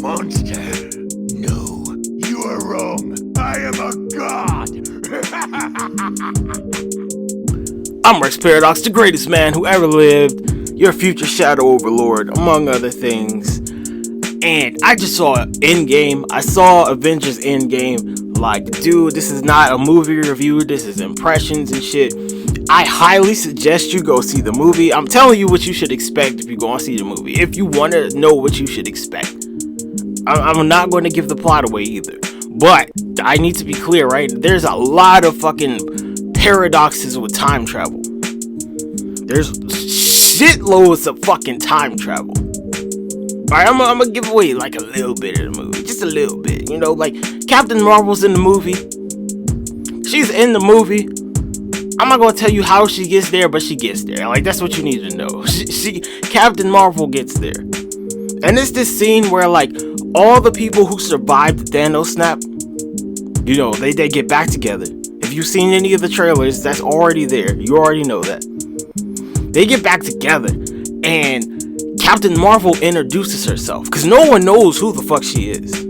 monster. No, you are wrong. I am a god. I'm Rex Paradox, the greatest man who ever lived, your future shadow overlord, among other things. And I just saw Endgame. I saw Avengers Endgame. Like, dude, this is not a movie review. This is impressions and shit. I highly suggest you go see the movie. I'm telling you what you should expect if you go and see the movie. If you want to know what you should expect. I'm not going to give the plot away either. But I need to be clear, right? There's a lot of fucking paradoxes with time travel. There's shitloads of fucking time travel. Alright, I'm gonna give away like a little bit of the movie. Just a little bit. You know, like Captain Marvel's in the movie. She's in the movie. I'm not gonna tell you how she gets there, but she gets there. Like, that's what you need to know. Captain Marvel gets there. And it's this scene where, like, all the people who survived the Thanos snap, you know, they get back together. If you've seen any of the trailers, that's already there. You already know that. They get back together, and Captain Marvel introduces herself, because no one knows who the fuck she is.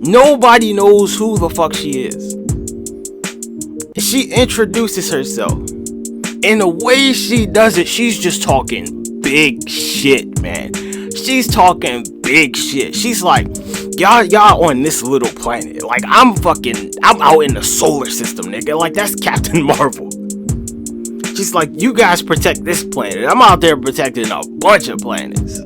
Nobody knows who the fuck she is. She introduces herself. And the way she does it, she's just talking big shit, man. She's talking big shit. She's like, y'all on this little planet. Like, I'm out in the solar system, nigga. Like, that's Captain Marvel. She's like, you guys protect this planet. I'm out there protecting a bunch of planets.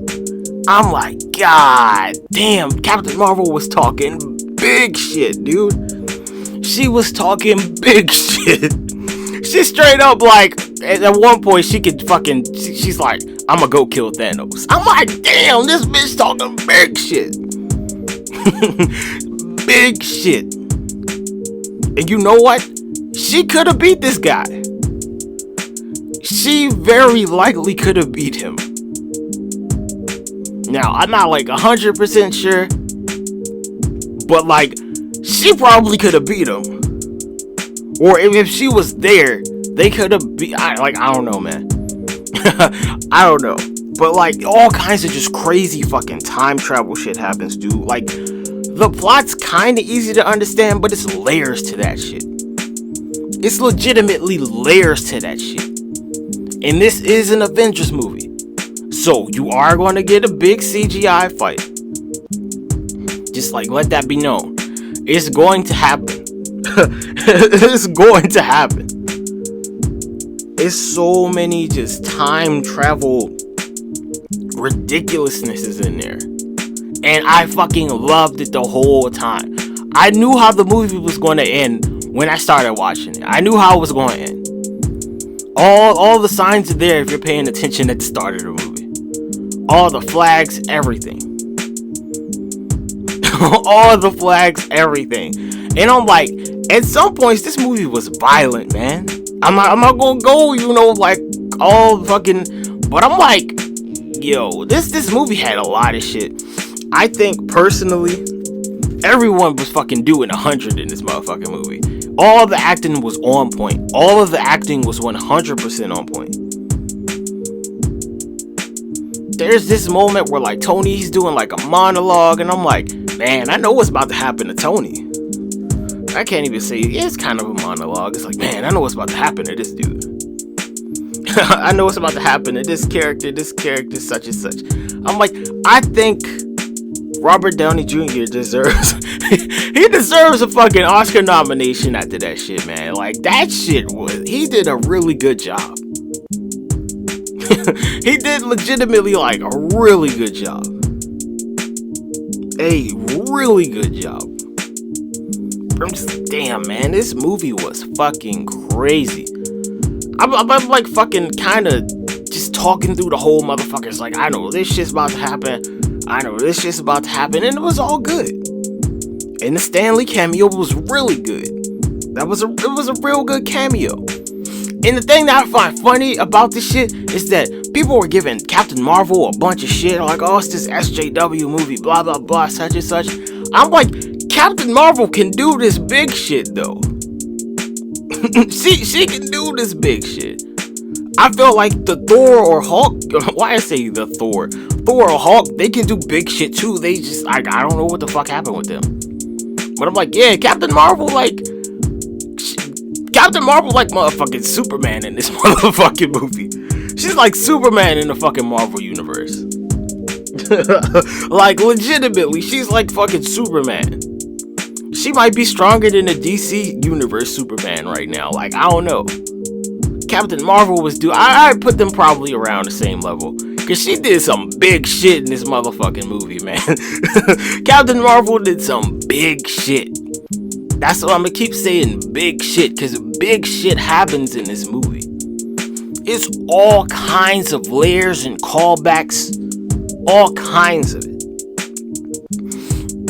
I'm like, God damn, Captain Marvel was talking big shit, dude. She was talking big shit. She straight up, like, at one point, she's like, I'm gonna go kill Thanos. I'm like, damn, this bitch talking big shit. Big shit. And you know what? She could have beat this guy. She very likely could have beat him. Now, I'm not like 100% sure, but like, she probably could have beat him. Or if she was there, they could have beat. I don't know, man. I don't know. But like, all kinds of just crazy fucking time travel shit happens, dude. Like, the plot's kind of easy to understand, but it's layers to that shit. It's legitimately layers to that shit. And this is an Avengers movie. So, you are going to get a big CGI fight. Just like, let that be known. It's going to happen. It's going to happen. There's so many just time travel ridiculousnesses in there. And I fucking loved it the whole time. I knew how the movie was going to end when I started watching it. I knew how it was going to end. All the signs are there if you're paying attention at the start of the movie. All the flags, everything. All the flags, everything. And I'm like, at some points, this movie was violent, man. I'm not gonna go, you know, like, all fucking, but I'm like, yo, this movie had a lot of shit. I think, personally, everyone was fucking doing 100 in this motherfucking movie. All the acting was on point. All of the acting was 100% on point. There's this moment where, like, Tony's doing, like, a monologue, and I'm like, man, I know what's about to happen to Tony. I can't even say it's kind of a monologue. It's like, man, I know what's about to happen to this dude. I know what's about to happen to this character, such and such. I'm like, I think Robert Downey Jr. deserves he deserves a fucking Oscar nomination after that shit, man. Like, that shit he did a really good job. He did legitimately, like, a really good job. A really good job. I'm just, damn, man, this movie was fucking crazy. I'm like fucking kind of just talking through the whole motherfucker. It's like, I know this shit's about to happen. I know this shit's about to happen. And it was all good. And the Stan Lee cameo was really good. It was a real good cameo. And the thing that I find funny about this shit is that people were giving Captain Marvel a bunch of shit. Like, oh, it's this SJW movie, blah, blah, blah, such and such. I'm like, Captain Marvel can do this big shit, though. she can do this big shit. I feel like the Thor or Hulk, why I say the Thor or Hulk, they can do big shit too. They just, I don't know what the fuck happened with them. But I'm like, yeah, Captain Marvel, like motherfucking Superman in this motherfucking movie. She's like Superman in the fucking Marvel universe. Like, legitimately, she's like fucking Superman. She might be stronger than the DC universe Superman right now. Like, I don't know. Captain Marvel was I put them probably around the same level. Cause she did some big shit in this motherfucking movie, man. Captain Marvel did some big shit. That's what I'm gonna keep saying, big shit. Cause big shit happens in this movie. It's all kinds of layers and callbacks. All kinds of it.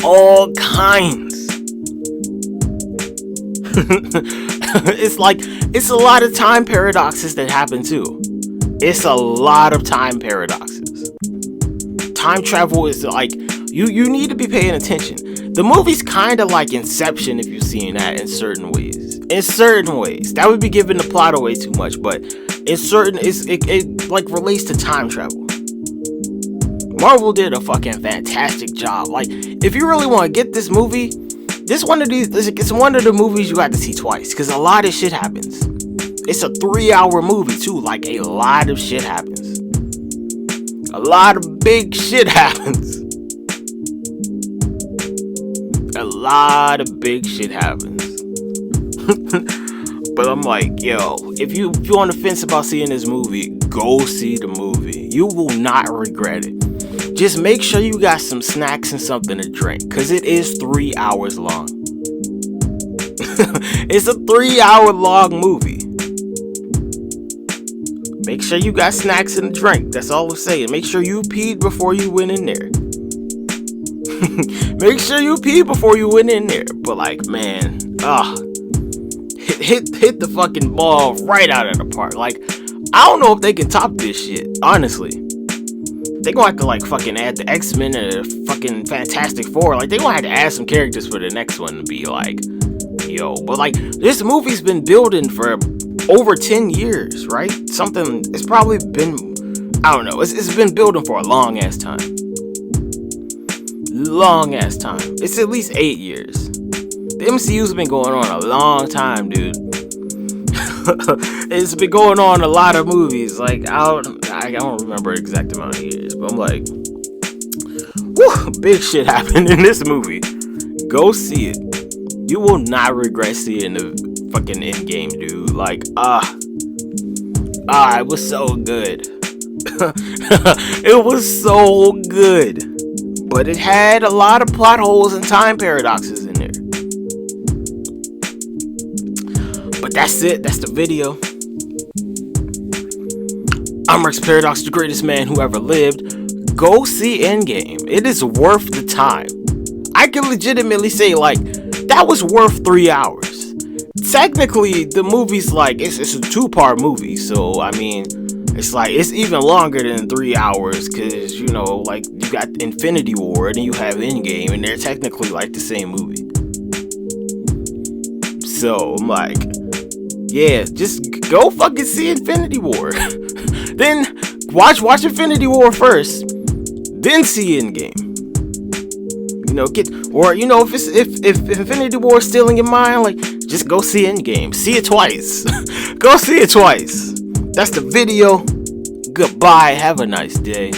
All kinds. It's a lot of time paradoxes that happen too. It's a lot of time paradoxes. Time travel is like, you need to be paying attention. The movie's kind of like Inception, if you've seen that, in certain ways. In certain ways. That would be giving the plot away too much, but it like relates to time travel. Marvel did a fucking fantastic job. Like, if you really want to get this movie, it's one of the movies you have to see twice, because a lot of shit happens. It's a 3-hour movie too. Like, a lot of shit happens. A lot of big shit happens. A lot of big shit happens. But I'm like, yo, if you're on the fence about seeing this movie, go see the movie. You will not regret it. Just make sure you got some snacks and something to drink, because it is 3 hours long. It's a 3-hour long movie. Make sure you got snacks and a drink. That's all I'm saying. Make sure you peed before you went in there. Make sure you pee before you went in there. But like, man, hit the fucking ball right out of the park. Like, I don't know if they can top this shit, honestly. They gonna have to like fucking add the X-Men and the fucking Fantastic Four. Like, they gonna have to add some characters for the next one to be like, yo. But like, this movie's been building for over 10 years, right? Something, it's probably been, I don't know, it's been building for a long ass time. Long ass time. It's at least 8 years. The MCU's been going on a long time, dude. It's been going on a lot of movies. Like, I don't remember the exact amount of years, but I'm like, whew, big shit happened in this movie. Go see it. You will not regret seeing the fucking Endgame, dude. Like, it was so good. It was so good. But it had a lot of plot holes and time paradoxes in there. But that's it. That's the video. I'm Rex Paradox, the greatest man who ever lived. Go see Endgame. It is worth the time. I can legitimately say, like, that was worth 3 hours. Technically, the movie's like, it's a 2-part movie. So, I mean, it's like, it's even longer than 3 hours. Because, you know, like, you got Infinity War and you have Endgame. And they're technically like the same movie. So, I'm like, yeah, just go fucking see Infinity War. Then watch Infinity War first, then see Endgame. You know, if Infinity War is still in your mind, like, just go see Endgame. See it twice. Go see it twice. That's the video. Goodbye. Have a nice day.